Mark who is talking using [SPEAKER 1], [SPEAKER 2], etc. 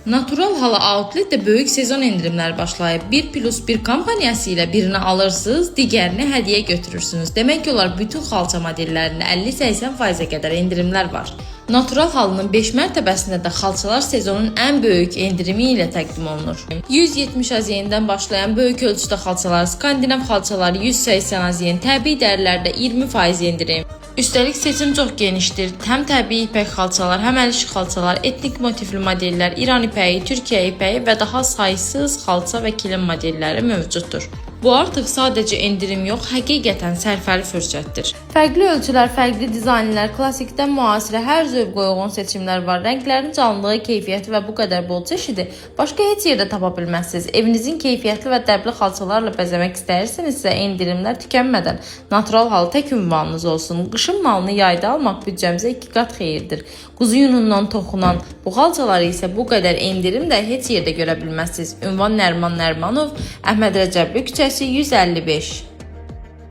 [SPEAKER 1] Natural Hala Outlet'də böyük sezon endirimləri başlayıb. 1+1 kampaniyası ilə birini alırsınız, digərini hədiyyə götürürsünüz. Demək olar bütün xalça modellərində 50-80%-ə qədər endirimlər var. Natural Halının 5 mərtəbəsində də xalçalar sezonun ən böyük endirimi ilə təqdim olunur. 170 AZN-dən başlayan böyük ölçüdə xalçalar, Skandinav xalçaları 180 AZN, təbii dərlərdə 20% endirim. Üstəlik seçim çox genişdir. Həm təbii ipək xalçalar, həm əl işi xalçalar, etnik motivli modellər, İran ipəyi, Türkiyə ipəyi və daha saysız xalça və kilim modelləri mövcuddur. Bu artıq sadəcə endirim yox, həqiqətən sərfəli fürsətdir. Fərqli ölçülər, fərqli dizaynlar, klassikdən müasirə hər zövqə uyğun seçimlər var. Rənglərin canlılığı, keyfiyyəti və bu qədər bol çeşidi başqa heç yerdə tapa bilməzsiniz. Evinizin keyfiyyətli və dəbli xalçalarla bəzəmək istəyirsinizsə, endirimlər tükənmədən Natural Hal tək ünvanınız olsun. Qışın malını yayda almaq büdcəmizə 2 qat xeyirdir. Quzu yunundan toxunan bu xalçaları isə bu qədər endirim də heç yerdə görə bilməzsiniz. Ünvan Nəriman Nərimanov, Əhməd Rəcəbli küçəsi 155.